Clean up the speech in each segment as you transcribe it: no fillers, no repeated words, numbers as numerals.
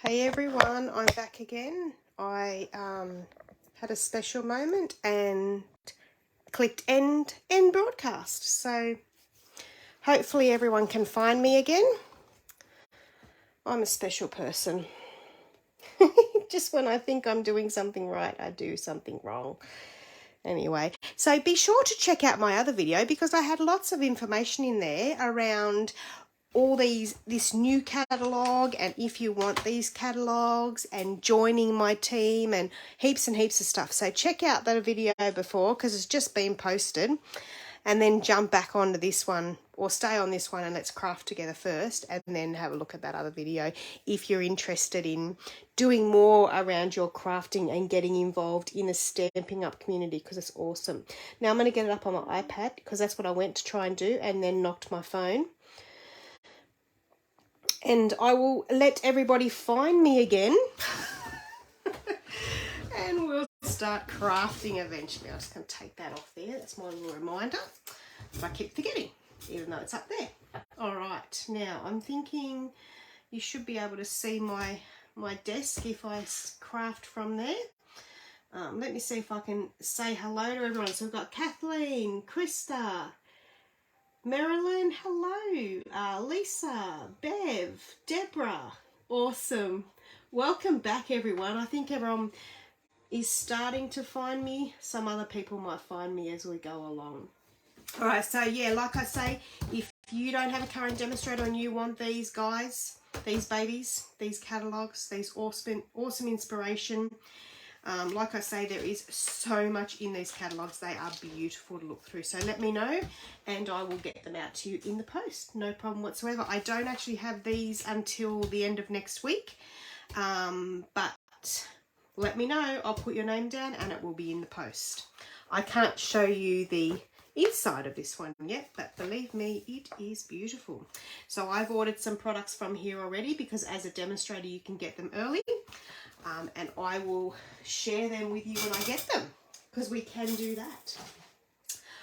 Hey everyone, I'm back again. I had a special moment and clicked end broadcast. So hopefully everyone can find me again. I'm a special person. Just when I think I'm doing something right, I do something wrong. Anyway, so be sure to check out my other video because I had lots of information in there around all this new catalogue, and if you want these catalogues, and joining my team, and heaps of stuff. So check out that video before because it's just been posted, and then jump back onto this one or stay on this one and let's craft together first, and then have a look at that other video if you're interested in doing more around your crafting and getting involved in the Stampin' Up community, because it's awesome. Now I'm going to get it up on my iPad because that's what I went to try and do and then knocked my phone. And I will let everybody find me again. And we'll start crafting eventually. I'm just going to take that off there. That's my little reminder. But I keep forgetting, even though it's up there. All right. Now, I'm thinking you should be able to see my desk if I craft from there. Let me see if I can say hello to everyone. So we've got Kathleen, Krista, Marilyn, hello, Lisa, Bev, Deborah, awesome. Welcome back everyone. I think everyone is starting to find me. Some other people might find me as we go along. All right, so yeah, like I say, if you don't have a current demonstrator and you want these guys, these babies, these catalogues, these awesome inspiration, like I say, there is so much in these catalogues. They are beautiful to look through. So let me know and I will get them out to you in the post. No problem whatsoever. I don't actually have these until the end of next week. But let me know. I'll put your name down and it will be in the post. I can't show you the inside of this one yet, but believe me, it is beautiful. So I've ordered some products from here already because as a demonstrator, you can get them early. And I will share them with you when I get them, because we can do that.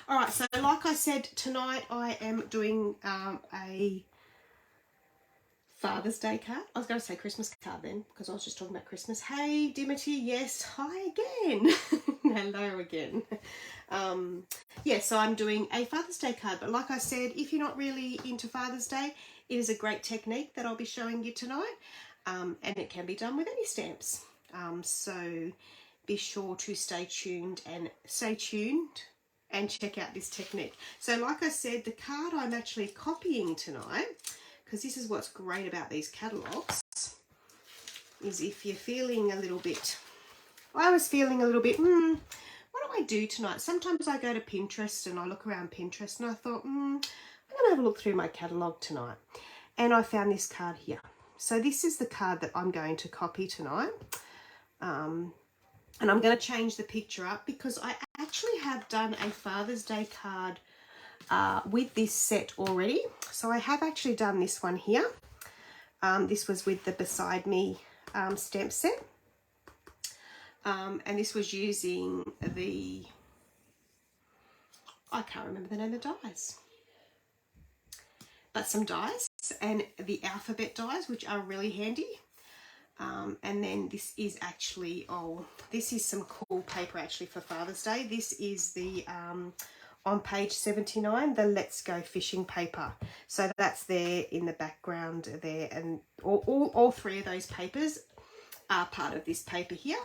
All right, so like I said, tonight I am doing a Father's Day card. I was going to say Christmas card then, because I was just talking about Christmas. Hey, Dimity, yes, hi again. Hello again. Yeah, so I'm doing a Father's Day card, but like I said, if you're not really into Father's Day, it is a great technique that I'll be showing you tonight. And it can be done with any stamps. So be sure to stay tuned and check out this technique. So like I said, the card I'm actually copying tonight, because this is what's great about these catalogues, is if you're feeling a little bit, I was feeling a little bit, what do I do tonight? Sometimes I go to Pinterest and I look around Pinterest and I thought, I'm going to have a look through my catalogue tonight. And I found this card here. So this is the card that I'm going to copy tonight. And I'm going to change the picture up because I actually have done a Father's Day card with this set already. So I have actually done this one here. This was with the Beside Me stamp set. And this was using the, I can't remember the name of the dies, but some dies and the alphabet dies, which are really handy. And then this is actually, this is some cool paper actually for Father's Day. This is the, on page 79, the Let's Go Fishing paper. So that's there in the background there, and all three of those papers are part of this paper here.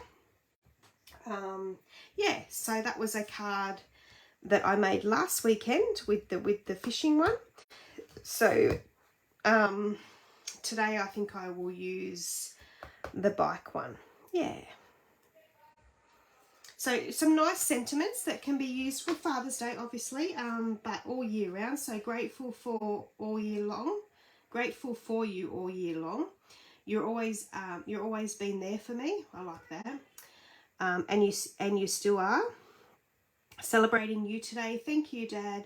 Yeah, so that was a card that I made last weekend with the fishing one. So today I think I will use the bike one. Yeah. So some nice sentiments that can be used for Father's Day, obviously, but all year round. So grateful for all year long. Grateful for you all year long. You're always been there for me. I like that. And you still are. Celebrating you today. Thank you, Dad.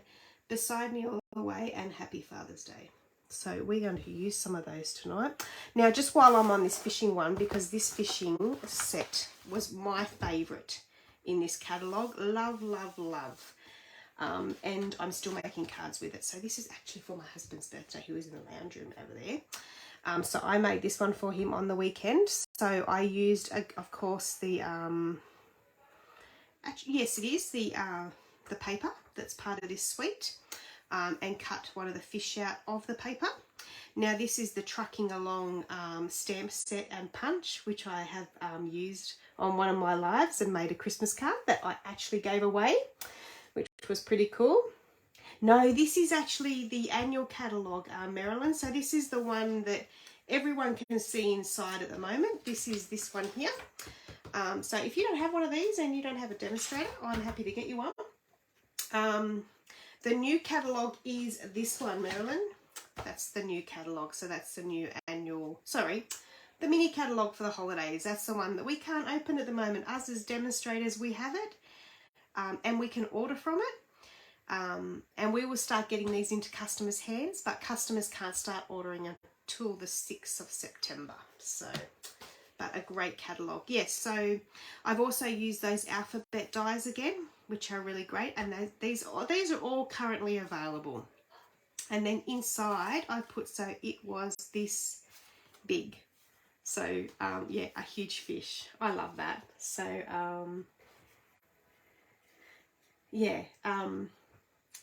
Beside me all the way, and happy Father's Day. So we're going to use some of those tonight. Now, just while I'm on this fishing one, because this fishing set was my favourite in this catalogue. Love, love, love. and I'm still making cards with it. So this is actually for my husband's birthday, who is in the lounge room over there. So I made this one for him on the weekend. So I used, of course, the yes, it is the paper that's part of this suite, and cut one of the fish out of the paper. Now this is the Trucking Along stamp set and punch, which I have used on one of my lives and made a Christmas card that I actually gave away, which was pretty cool. No, this is actually the annual catalogue, Marilyn. So this is the one that everyone can see inside at the moment. This is this one here. So if you don't have one of these and you don't have a demonstrator, I'm happy to get you one. The new catalogue is this one, Marilyn. That's the new catalogue. So that's the new annual, sorry, the mini catalogue for the holidays. That's the one that we can't open at the moment. Us as demonstrators, we have it, and we can order from it. And we will start getting these into customers' hands, but customers can't start ordering until the 6th of September. So, but a great catalogue. Yes, so I've also used those alphabet dies again, which are really great, and these are all currently available. And then inside I put, so it was this big. So yeah, a huge fish. I love that. So yeah,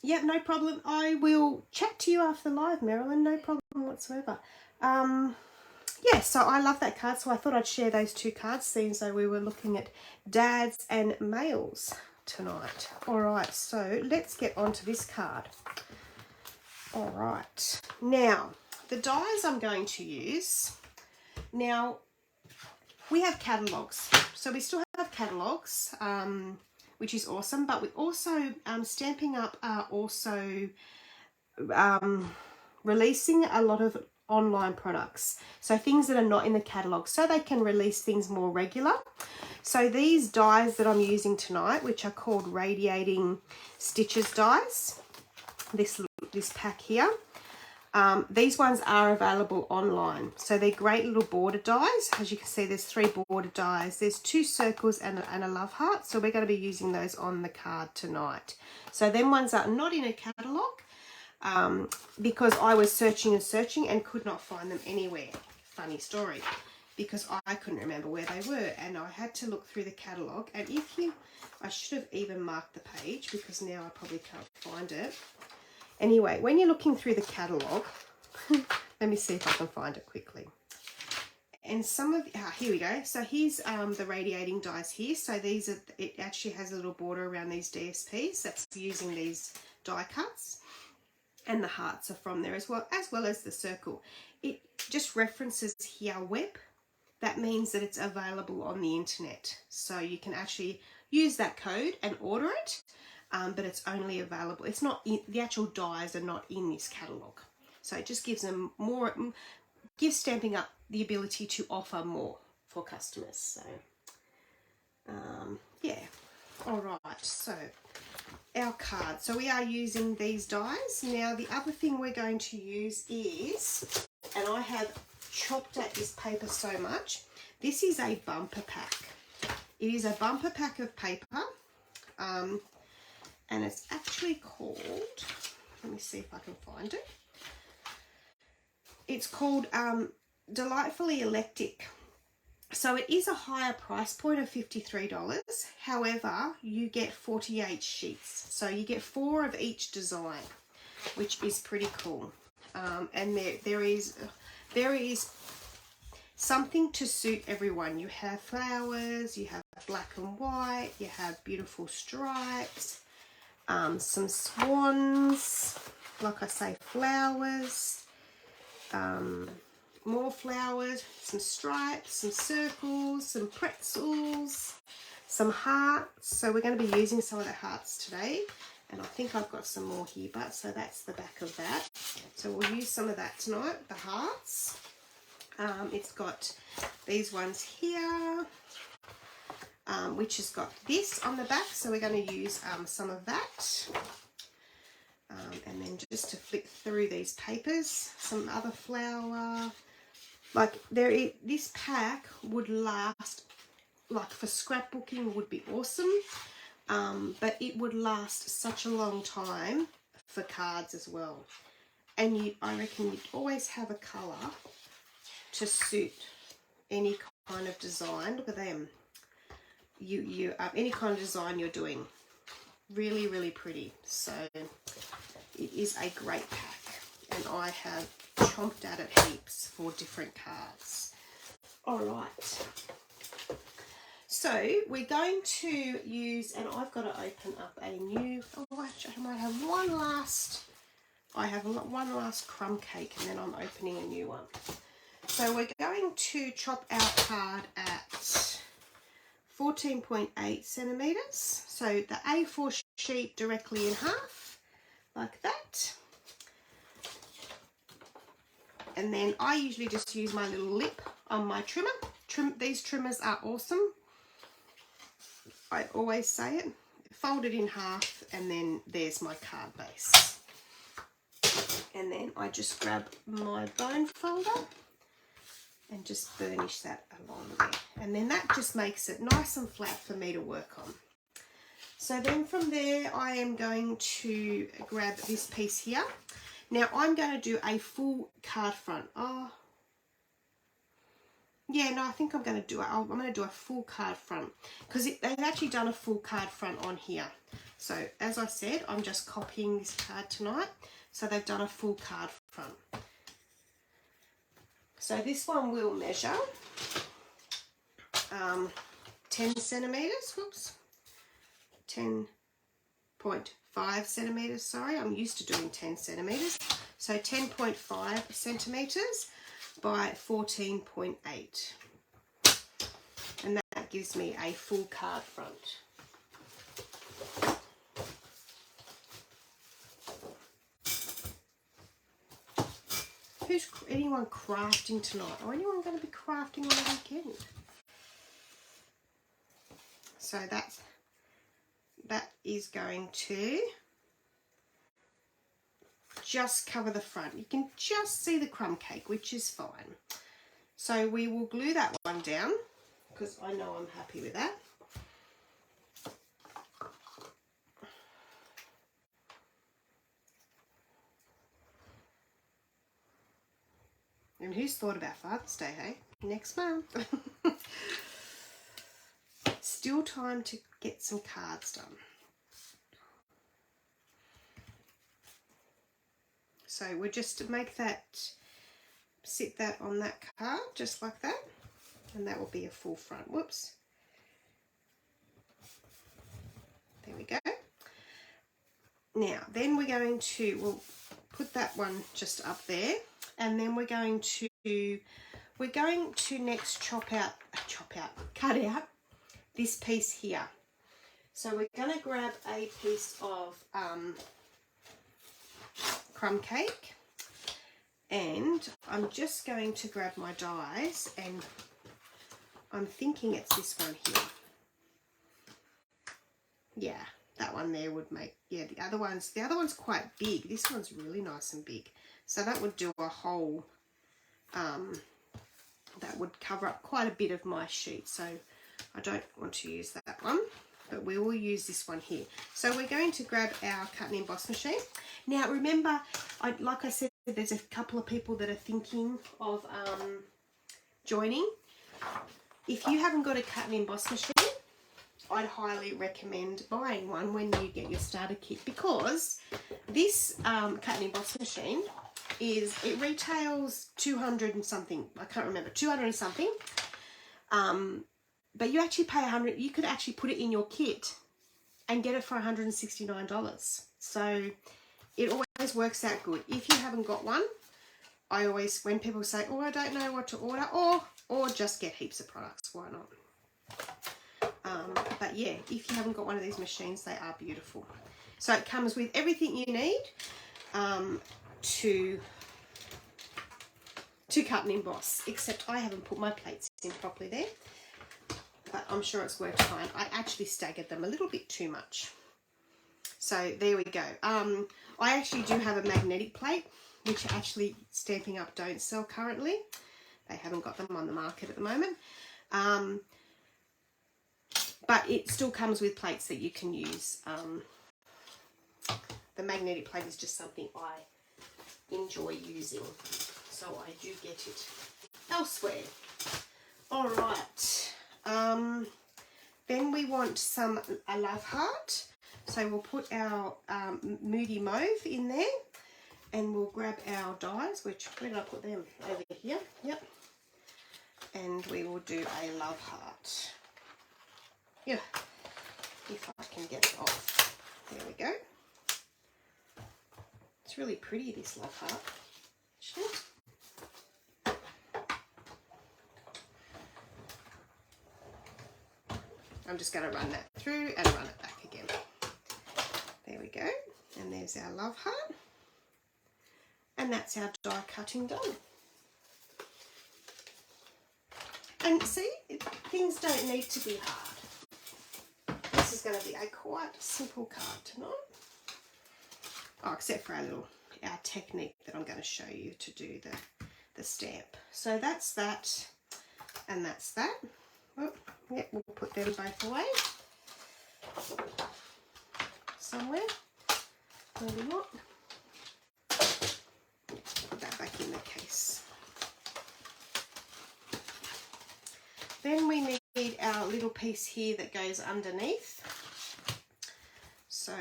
yeah, no problem. I will chat to you after live, Marilyn. No problem whatsoever. Yeah, so I love that card, so I thought I'd share those two cards, seeing so we were looking at dads and males tonight. All right, so let's get on to this card. All right, now the dies I'm going to use. Now we have catalogues, so we still have catalogues, which is awesome, but we also, Stamping Up are also releasing a lot of online products, so things that are not in the catalogue, so they can release things more regular. So these dies that I'm using tonight, which are called Radiating Stitches dies, this pack here, these ones are available online. So they're great little border dies. As you can see, there's 3 border dies. There's 2 circles and a love heart. So we're going to be using those on the card tonight. So them ones are not in a catalogue, because I was searching and searching and could not find them anywhere. Funny story, because I couldn't remember where they were, and I had to look through the catalogue. And I should have even marked the page, because now I probably can't find it. Anyway, when you're looking through the catalogue, let me see if I can find it quickly. And some of, here we go. So here's the radiating dies here. So these are, it actually has a little border around these DSPs. That's using these die cuts. And the hearts are from there as well as the circle. It just references here web. That means that it's available on the internet. So you can actually use that code and order it. But it's only available, it's not in, the actual dies are not in this catalogue. So it just gives them more, gives Stamping Up the ability to offer more for customers. So yeah, all right, so our card. So we are using these dies. Now the other thing we're going to use is, and I have chopped at this paper so much, this is a bumper pack. It is a bumper pack of paper. And it's actually called, let me see if I can find it. It's called Delightfully Eclectic. So it is a higher price point of $53. However, you get 48 sheets. So you get 4 of each design, which is pretty cool. And there is something to suit everyone. You have flowers, you have black and white, you have beautiful stripes, some swans, like I say, flowers, more flowers, some stripes, some circles, some pretzels, some hearts. So we're going to be using some of the hearts today, and I think I've got some more here, but so that's the back of that. So we'll use some of that tonight, the hearts. It's got these ones here, which has got this on the back, so we're going to use some of that. And then just to flick through these papers, some other flower. Like this pack would last, like for scrapbooking would be awesome, but it would last such a long time for cards as well. And I reckon you'd always have a colour to suit any kind of design. Look at them. Any kind of design you're doing. Really, really pretty. So it is a great pack, and I have chomped at it heaps for different cards. All right. So we're going to use, and I've got to open up a new, actually I might have one last crumb cake, and then I'm opening a new one. So we're going to chop our card at 14.8 centimetres. So the A4 sheet directly in half, like that. And then I usually just use my little lip on my trimmer. These trimmers are awesome. I always say it. Fold it in half, and then there's my card base. And then I just grab my bone folder and just burnish that along there. And then that just makes it nice and flat for me to work on. So then from there, I am going to grab this piece here. Now I'm going to do a full card front. Yeah, no, I think I'm going to do it. I'm going to do a full card front, because they've actually done a full card front on here. So as I said, I'm just copying this card tonight. So they've done a full card front. So this one will measure 10 centimetres. Whoops. 10.5 centimetres, sorry. I'm used to doing 10 centimetres. So 10.5 centimetres by 14.8. And that gives me a full card front. Who's anyone crafting tonight? Or anyone going to be crafting on the weekend? So that is going to just cover the front. You can just see the crumb cake, which is fine. So we will glue that one down, because I know I'm happy with that. And who's thought about Father's Day, hey? Next month. Still time to get some cards done. So we'll just make that, sit that on that card, just like that. And that will be a full front. Whoops. There we go. Now, then we're going to, we'll put that one just up there. And then we're going to next cut out this piece here. So we're going to grab a piece of crumb cake, and I'm just going to grab my dies, and I'm thinking it's this one here. Yeah, that one there would make, yeah, the other one's quite big. This one's really nice and big. So that would do a whole, that would cover up quite a bit of my sheet. So I don't want to use that one, but we will use this one here. So we're going to grab our cut and emboss machine. Now remember, like I said, there's a couple of people that are thinking of joining. If you haven't got a cut and emboss machine, I'd highly recommend buying one when you get your starter kit, because this cut and emboss machine it retails 200 and something, I can't remember, 200 and something, but you actually pay 100. You could actually put it in your kit and get it for $169. So it always works out good. If you haven't got one, I always, when people say, oh, I don't know what to order, or just get heaps of products, why not? But yeah, if you haven't got one of these machines, they are beautiful. So it comes with everything you need to cut and emboss, except I haven't put my plates in properly there, but I'm sure it's worked fine. I actually staggered them a little bit too much. So there we go. I actually do have a magnetic plate, which actually Stampin' Up don't sell currently. They haven't got them on the market at the moment. but it still comes with plates that you can use. The magnetic plate is just something I enjoy using, so I do get it elsewhere. All right, then we want a love heart, so we'll put our Moody Mauve in there, and we'll grab our dies, where did I put them? Over here, yep, and we will do a love heart. Yeah, if I can get it off. There we go. It's really pretty, this love heart, actually. I'm just going to run that through and run it back again. There we go. And there's our love heart. And that's our die cutting done. And see, things don't need to be hard. This is going to be a quite simple card tonight. Oh, except for our technique that I'm going to show you to do the stamp. So that's that, and that's that. Oh, yep, we'll put them both away somewhere. Maybe not. Put that back in the case. Then we need our little piece here that goes underneath. So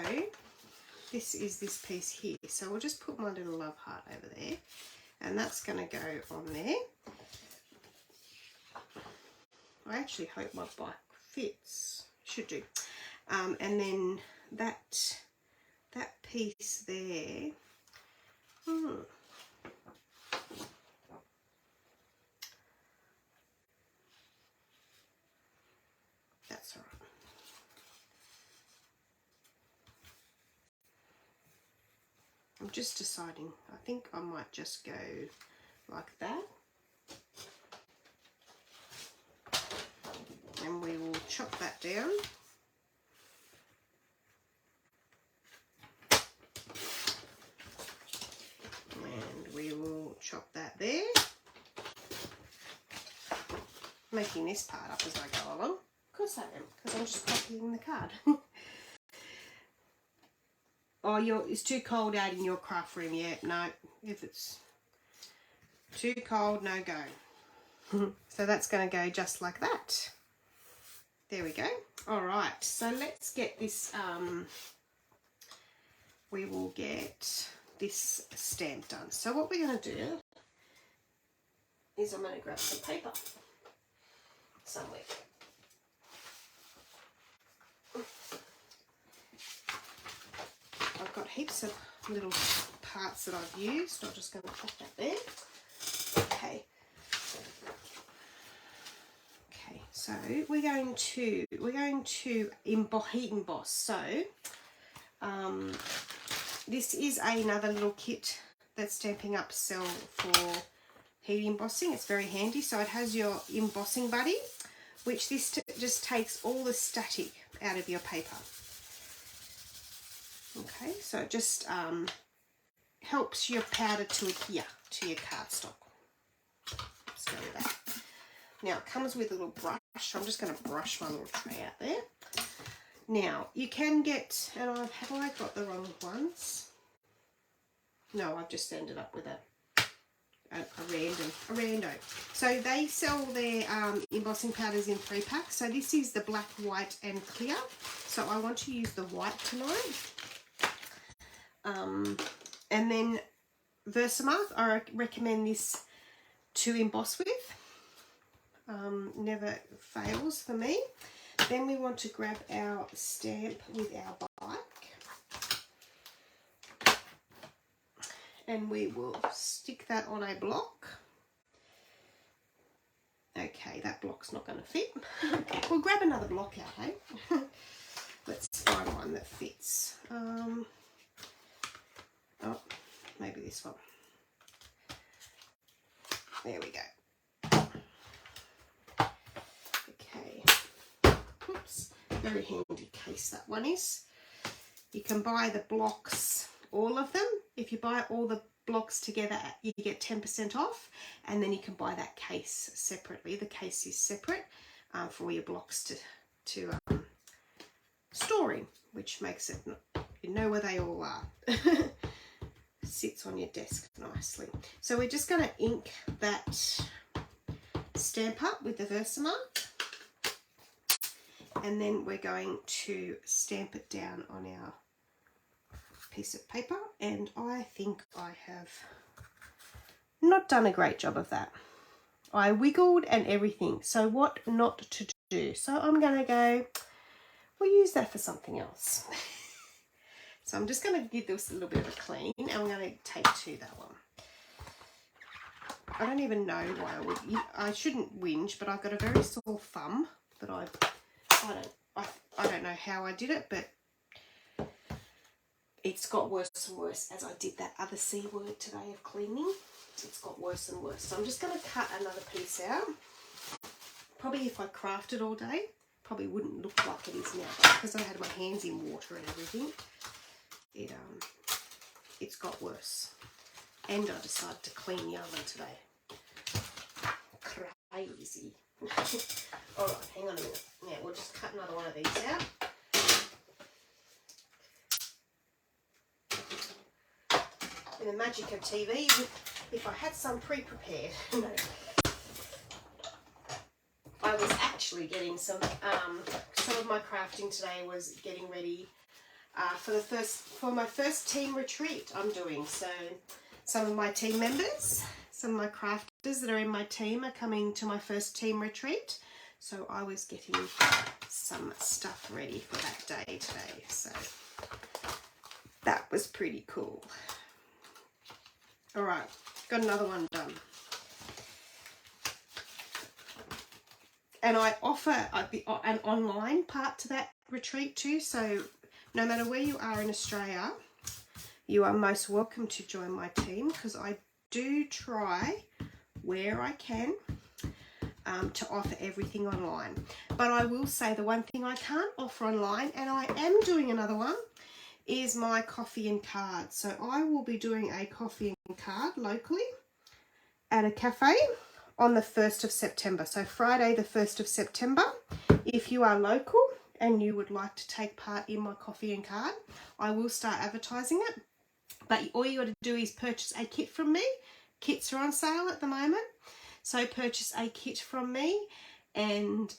this is this piece here. So we'll just put my little love heart over there, and that's going to go on there. I actually hope my bike fits. Should do. And then that piece there. That's all right. I'm just deciding. I think I might just go like that. And we will chop that down. And we will chop that there. Making this part up as I go along. Of course I am, because I'm just copying the card. Oh, it's too cold out in your craft room. Yeah, no. If it's too cold, no go. So that's going to go just like that. There we go. All right, so let's get this, we will get this stamp done. So what we're going to do is I'm going to grab some paper somewhere. I've got heaps of little parts that I've used. I'm just going to pop that there. Okay. So we're going to heat emboss. So this is another little kit that Stampin' Up sell for heat embossing. It's very handy. So it has your embossing buddy, which this just takes all the static out of your paper. Okay, so it just helps your powder to adhere to your cardstock. Let's go with that. Now it comes with a little brush. So I'm just going to brush my little tray out there. Now you can get, and have I got the wrong ones? No, I've just ended up with a rando. So they sell their embossing powders in 3 packs. So this is the black, white and clear. So I want to use the white tonight. And then Versamark, I recommend this to emboss with. Never fails for me. Then we want to grab our stamp with our bike, and we will stick that on a block. Okay, that block's not going to fit. We'll grab another block out, hey? Let's find one that fits. Oh, maybe this one. There we go. Very handy case that one is. You can buy the blocks, all of them. If you buy all the blocks together, you get 10% off, and then you can buy that case separately. The case is separate for all your blocks to store in, which makes it, you know where they all are. Sits on your desk nicely. So we're just going to ink that stamp up with the Versamark, and then we're going to stamp it down on our piece of paper, and I think I have not done a great job of that. I wiggled and everything, so what not to do. So I'm going to go, we'll use that for something else. So I'm just going to give this a little bit of a clean, and I'm going to take to that one. I don't even know why I shouldn't whinge, but I've got a very sore thumb that I don't know how I did it, but it's got worse and worse as I did that other C word today of cleaning. It's got worse and worse. So I'm just going to cut another piece out. Probably if I crafted all day, probably wouldn't look like it is now, but because I had my hands in water and everything, it's got worse. And I decided to clean the oven today. Crazy. All right, hang on a minute. Now we'll just cut another one of these out. In the magic of TV, if I had some pre-prepared. No. I was actually getting some of my crafting today was getting ready for my first team retreat I'm doing. So some of my team members, some of my crafters that are in my team are coming to my first team retreat. So I was getting some stuff ready for that day today. So that was pretty cool. All right, got another one done. And I offer an online part to that retreat too. So no matter where you are in Australia, you are most welcome to join my team, because I do try where I can to offer everything online. But I will say the one thing I can't offer online, and I am doing another one, is my coffee and card. So I will be doing a coffee and card locally at a cafe on the 1st of September. So Friday the 1st of September. If you are local and you would like to take part in my coffee and card, I will start advertising it. But all you got to do is purchase a kit from me. Kits are on sale at the moment. So purchase a kit from me, and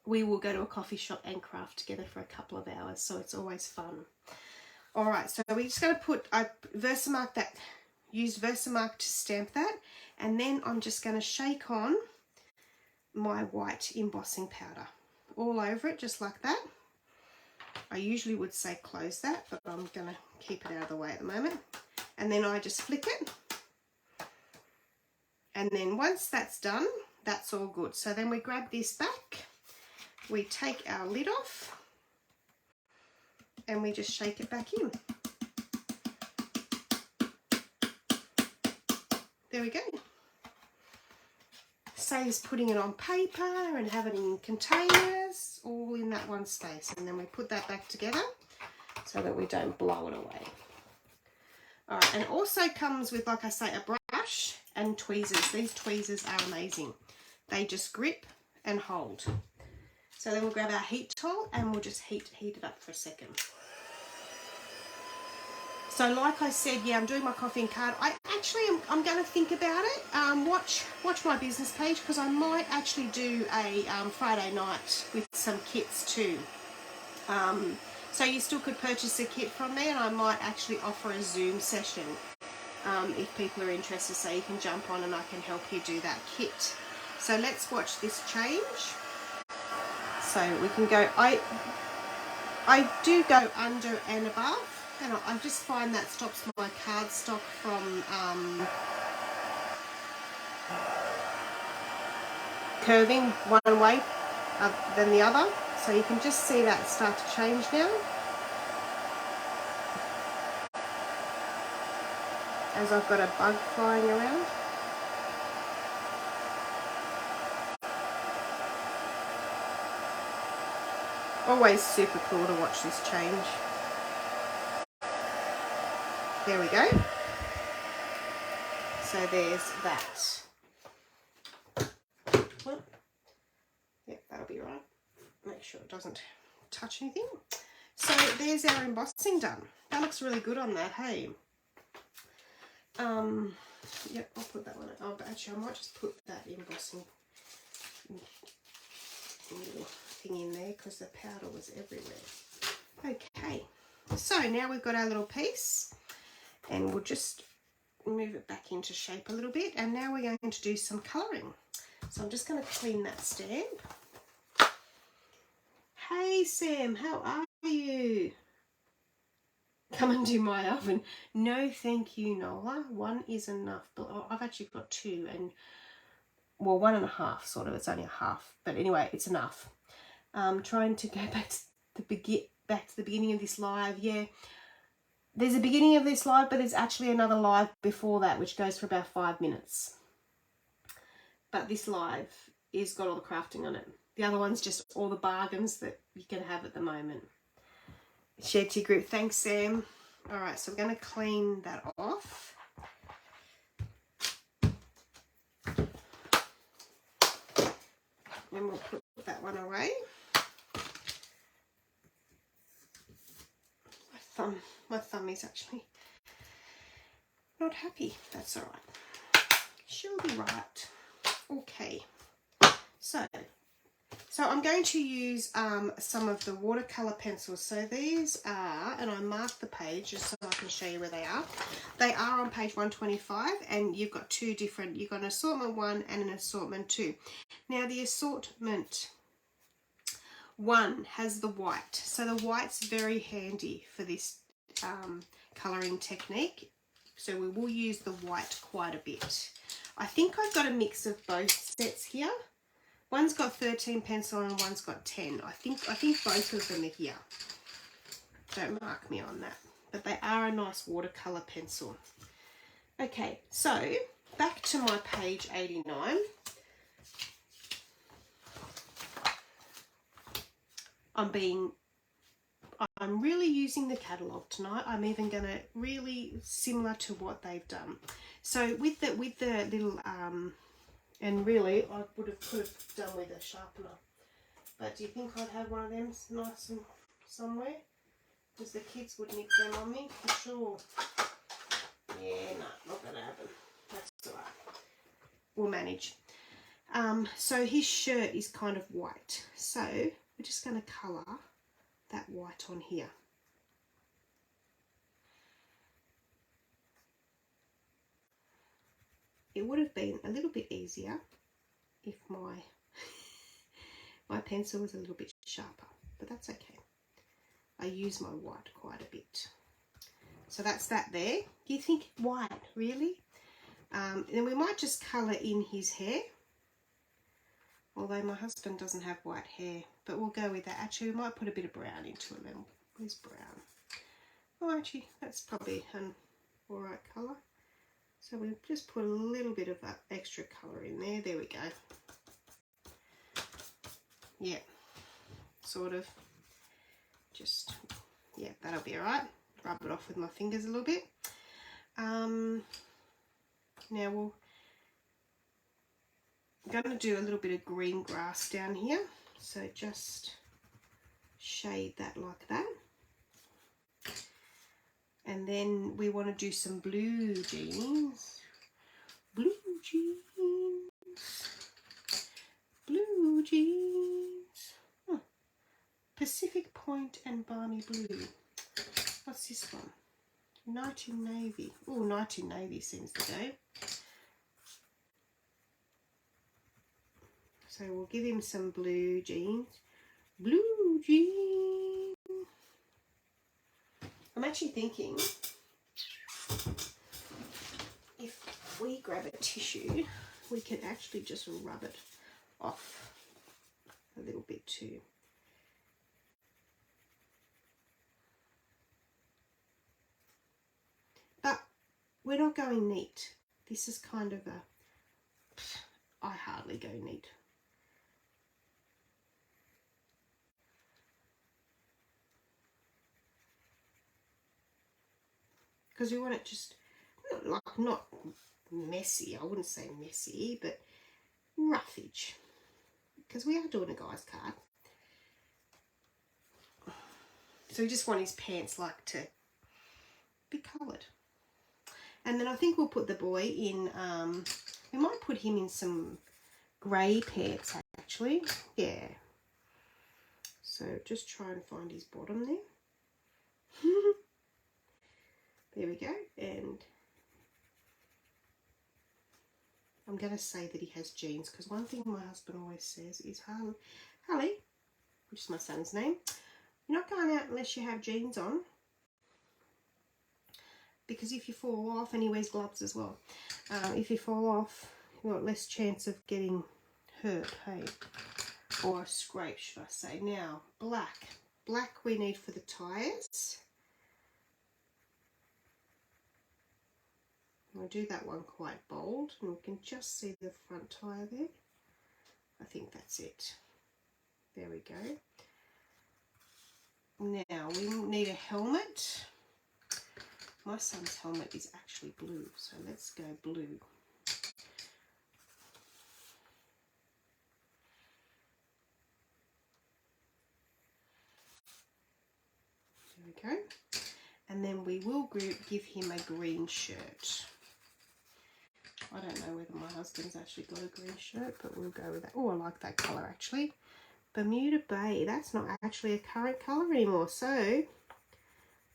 we will go to a coffee shop and craft together for a couple of hours. So it's always fun. All right, so we're just going to put, I Versamark that, used Versamark to stamp that. And then I'm just going to shake on my white embossing powder all over it, just like that. I usually would say close that, but I'm going to keep it out of the way at the moment. And then I just flick it. And then once that's done, that's all good. So then we grab this back, we take our lid off, and we just shake it back in. There we go. Saves putting it on paper and having it in containers, all in that one space. And then we put that back together so that we don't blow it away. All right, and it also comes with, like I say, a brush and tweezers. These tweezers are amazing. They just grip and hold. So then we'll grab our heat tool and we'll just heat it up for a second. So like I said, yeah, I'm doing my coffee and card. I'm going to think about it. Watch my business page, because I might actually do a Friday night with some kits too. So you still could purchase a kit from me, and I might actually offer a Zoom session if people are interested, so you can jump on and I can help you do that kit. So let's watch this change. So we can go, I do go under and above, and I just find that stops my cardstock from curving one way than the other. So you can just see that start to change now. As I've got a bug flying around. Always super cool to watch this change. There we go. So there's that. Well, yep, that'll be right. make sure it doesn't touch anything. So there's our embossing done. That looks really good on that, hey? Yep, I'll put that one. Oh, but actually, I might just put that embossing little thing in there because the powder was everywhere. Okay, so now we've got our little piece, and we'll just move it back into shape a little bit. And now we're going to do some colouring. So I'm just going to clean that stamp. Hey Sam, how are you? Come and do my oven. No, thank you, Nola. One is enough. But I've actually got two, and well, 1.5 sort of. It's only a half, but anyway, it's enough. Trying to go back to the beginning of this live. Yeah, there's a beginning of this live, but there's actually another live before that, which goes for about 5 minutes. But this live is got all the crafting on it. The other one's just all the bargains that you can have at the moment. Share to your group. Thanks, Sam. All right, so we're going to clean that off. And we'll put that one away. My thumb is actually not happy. That's all right. She'll be right. Okay. So I'm going to use some of the watercolour pencils. So these are, and I marked the page just so I can show you where they are. They are on page 125, and you've got two different, you've got an assortment 1 and an assortment 2. Now the assortment 1 has the white. So the white's very handy for this colouring technique. So we will use the white quite a bit. I think I've got a mix of both sets here. One's got 13 pencil and one's got 10. I think both of them are here. Don't mark me on that. But they are a nice watercolour pencil. Okay, so back to my page 89. I'm really using the catalogue tonight. I'm even going to really similar to what they've done. So with the little and really I could have done with a sharpener. But do you think I'd have one of them nice and somewhere? Because the kids would nick them on me for sure. Yeah, no, not going to happen. That's all right. We'll manage. So his shirt is kind of white. So we're just going to colour that white on here. It would have been a little bit easier if my pencil was a little bit sharper, but that's okay. I use my white quite a bit. So that's that there. You think white, really? Then we might just colour in his hair. Although my husband doesn't have white hair, but we'll go with that. Actually, we might put a bit of brown into it then. Where's brown? Oh, actually, that's probably an alright colour. So we'll just put a little bit of that extra colour in there. There we go. Yeah, sort of. Just, yeah, that'll be alright. Rub it off with my fingers a little bit. Now I'm going to do a little bit of green grass down here. So just shade that like that. And then we want to do some blue jeans. Blue jeans. Blue jeans. Oh, Pacific Point and Barmy Blue. What's this one? Night in Navy. Oh, Night in Navy seems to go. So we'll give him some blue jeans. Blue jeans. I'm actually thinking if we grab a tissue, we can actually just rub it off a little bit too. But we're not going neat. This is kind of I hardly go neat. Because we want it just not messy. I wouldn't say messy, but roughage. Because we are doing a guy's card. So we just want his pants like to be coloured. And then I think we'll put the boy in, we might put him in some grey pants actually. Yeah. So just try and find his bottom there. There we go. And I'm going to say that he has jeans, because one thing my husband always says is, Harley, which is my son's name, you're not going out unless you have jeans on, because if you fall off, and he wears gloves as well, if you fall off, you've got less chance of getting hurt, hey, or a scrape, should I say. Now, black we need for the tyres. I'll do that one quite bold, and we can just see the front tyre there. I think that's it. There we go. Now we need a helmet. My son's helmet is actually blue, so let's go blue. There we go. And then we will give him a green shirt. I don't know whether my husband's actually got a green shirt, but we'll go with that. Oh, I like that colour actually. Bermuda Bay, that's not actually a current colour anymore, so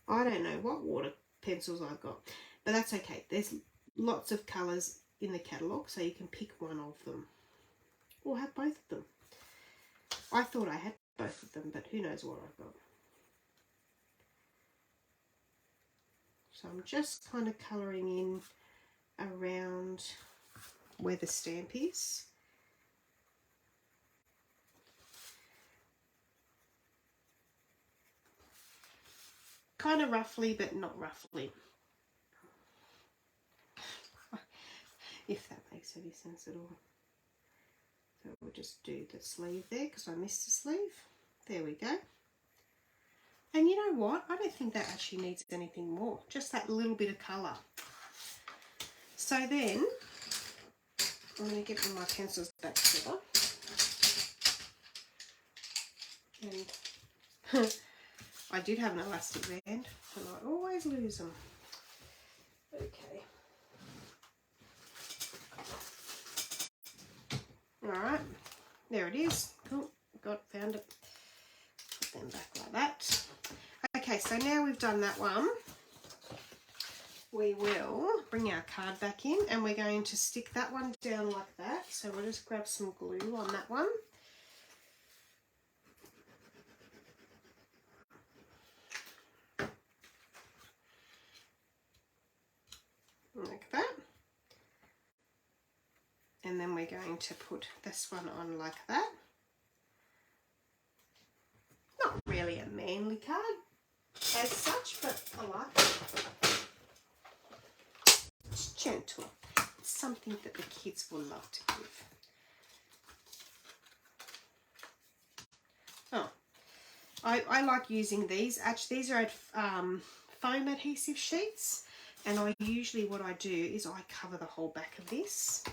I don't know what water pencils I've got, but that's okay. There's lots of colours in the catalogue, so you can pick one of them or have both of them. I thought I had both of them, but who knows what I've got. So I'm just kind of colouring in around where the stamp is. Kind of roughly, but not roughly. If that makes any sense at all. So we'll just do the sleeve there, because I missed the sleeve. There we go. And you know what? I don't think that actually needs anything more. Just that little bit of colour. So then, I'm going to get my pencils back together. And I did have an elastic band, and I always lose them. Okay. Alright, there it is. Cool, found it. Put them back like that. Okay, so now we've done that one, we will bring our card back in, and we're going to stick that one down like that. So we'll just grab some glue on that one. Like that. And then we're going to put this one on like that. Not really a manly card as such, but I like it. It's gentle. It's something that the kids will love to give. Oh, I like using these. Actually, these are foam adhesive sheets, and I usually, what I do is I cover the whole back of this.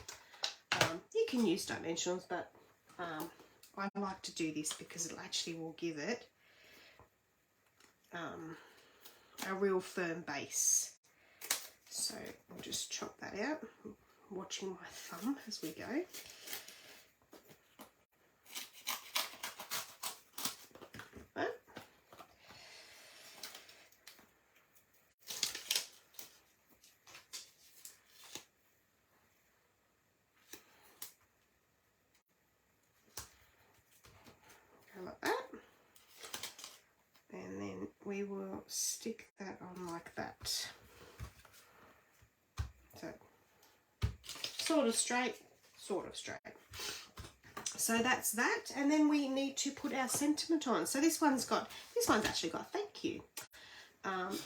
You can use dimensionals, but I like to do this because it actually will give it a real firm base. So I'll just chop that out, watching my thumb as we go. Like that, and then we will stick that on like that. So sort of straight, sort of straight. So that's that, and then we need to put our sentiment on. So this one's actually got thank you.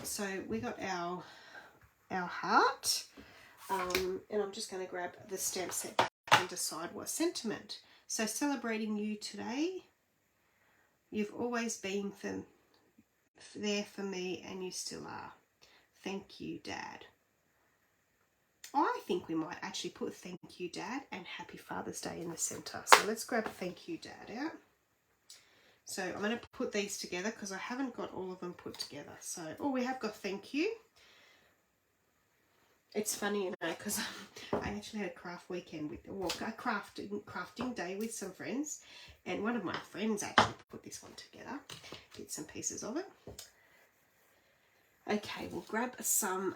So we got our heart, and I'm just going to grab the stamp set back and decide what sentiment. So celebrating you today. You've always been there for me, and you still are. Thank you, Dad. I think we might actually put thank you, Dad, and Happy Father's Day in the centre. So let's grab thank you, Dad out. So I'm going to put these together because I haven't got all of them put together. So, oh, we have got thank you. It's funny, you know, because I actually had a craft weekend with, well, a crafting day with some friends, and one of my friends actually put this one together, did some pieces of it. Okay, we'll grab some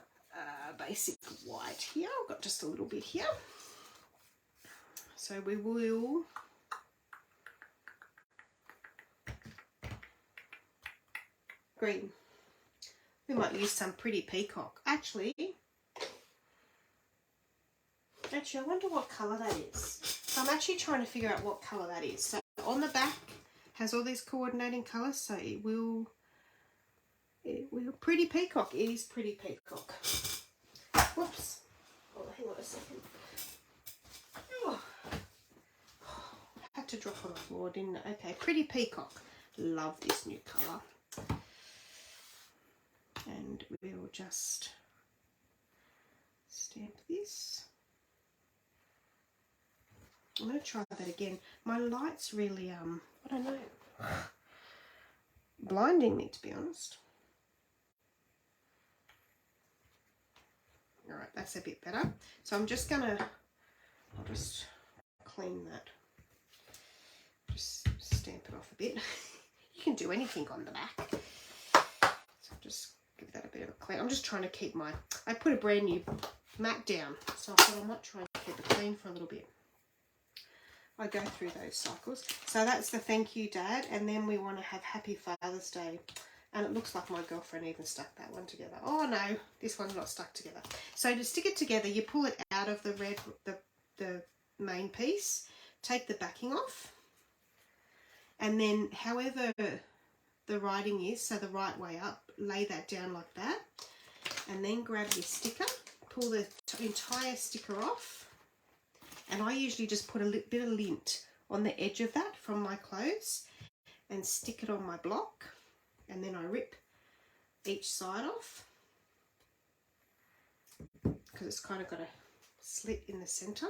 basic white here. I've got just a little bit here. So we will green. We might use some pretty peacock. Actually, I wonder what colour that is. So I'm actually trying to figure out what colour that is. So on the back has all these coordinating colours, so it will pretty peacock. It is pretty peacock. Whoops. Oh, hang on a second. Oh. Had to drop on the floor, didn't it? Okay, pretty peacock. Love this new colour. And we'll just stamp this. I'm going to try that again. My light's really, I don't know, blinding me, to be honest. All right, that's a bit better. So I'm just going to, I'll just clean that. Just stamp it off a bit. You can do anything on the back. So just give that a bit of a clean. I'm just trying to keep my, I put a brand new mat down, so I thought I might try and keep it clean for a little bit. I go through those cycles. So that's the thank you, Dad, and then we want to have Happy Father's Day. And it looks like my girlfriend even stuck that one together. Oh no, this one's not stuck together. So to stick it together, you pull it out of the red, the main piece, take the backing off, and then however the writing is, so the right way up, lay that down like that, and then grab your sticker, pull the entire sticker off. And I usually just put a bit of lint on the edge of that from my clothes and stick it on my block. And then I rip each side off because it's kind of got a slit in the centre.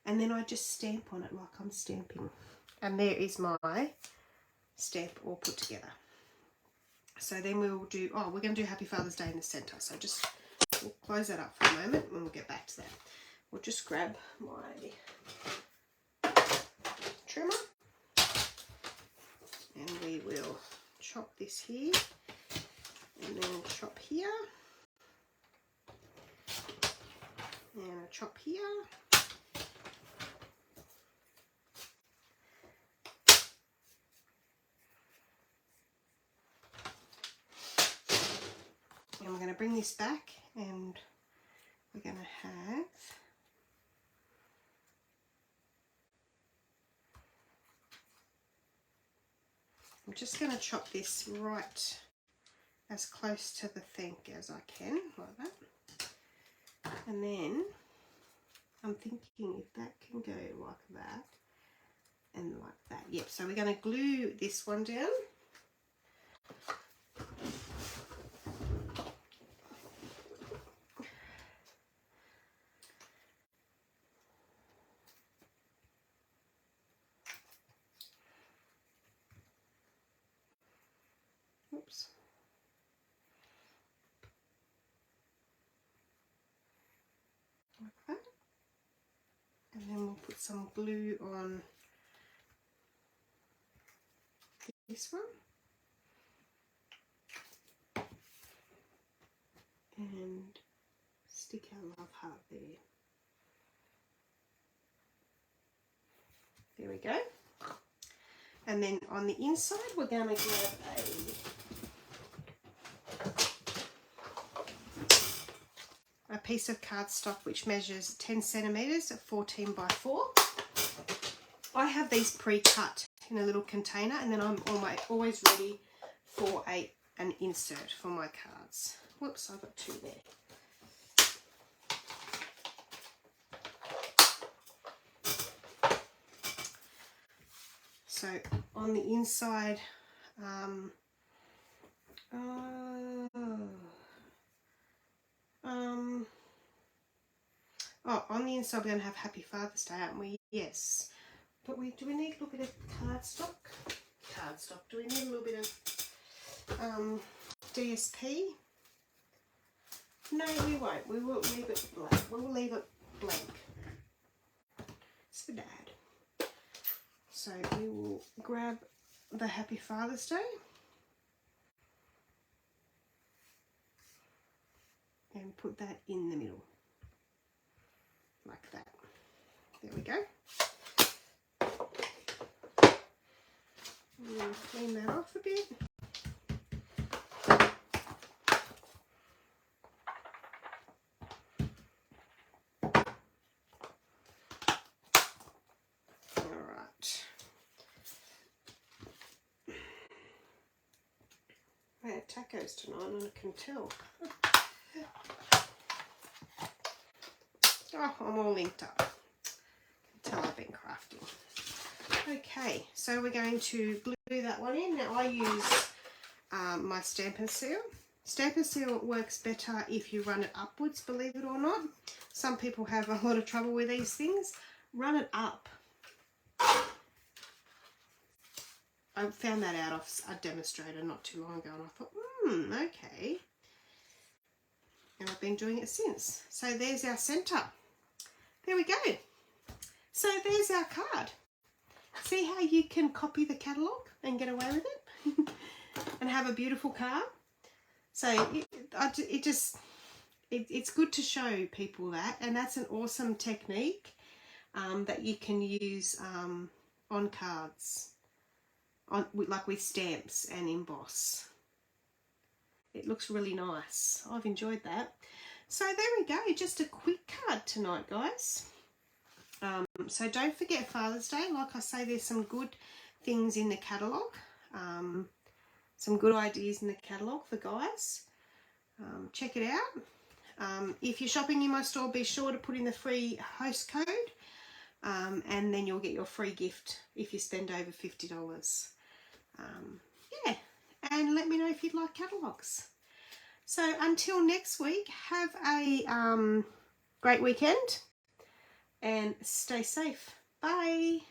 And then I just stamp on it like I'm stamping. And there is my stamp all put together. So then we'll do, oh, we're going to do Happy Father's Day in the centre. So just, we'll close that up for a moment and we'll get back to that. We'll just grab my trimmer and we will chop this here and then chop here and a chop here. And we're going to bring this back and we're going to have I'm just going to chop this right as close to the thank as I can, like that. And then I'm thinking if that can go like that and like that. Yep, so we're going to glue this one down. Oops. Like that. And then we'll put some glue on this one. And stick our love heart there. There we go. And then on the inside, we're going to grab a piece of cardstock which measures 10 centimetres at 14 by 4. I have these pre-cut in a little container, and then I'm always ready for an insert for my cards. Whoops, I've got two there. So on the inside, on the inside we're going to have Happy Father's Day, aren't we? Yes. But do we need a little bit of cardstock? cardstock. Do we need a little bit of DSP? No, we won't. We will leave it blank. We will leave it blank. It's for Dad. So we will grab the Happy Father's Day and put that in the middle, like that. There we go. Clean that off a bit. Alright. I had tacos tonight and I can tell. Oh, I'm all linked up. I can tell I've been crafting. Okay, so we're going to glue that one in. Now I use my Stampin' Seal. Stampin' Seal works better if you run it upwards, believe it or not. Some people have a lot of trouble with these things. Run it up. I found that out off a demonstrator not too long ago and I thought, okay. And I've been doing it since. So there's our centre. There we go. So there's our card. See how you can copy the catalogue and get away with it and have a beautiful card. So it's good to show people that, and that's an awesome technique that you can use on cards, like with stamps and emboss. It looks really nice. I've enjoyed that. So there we go, just a quick card tonight, guys. So don't forget Father's Day. Like I say, there's some good things in the catalogue, some good ideas in the catalogue for guys. Check it out. If you're shopping in my store, be sure to put in the free host code, and then you'll get your free gift if you spend over $50. Yeah, and let me know if you'd like catalogues. So until next week, have a great weekend and stay safe. Bye.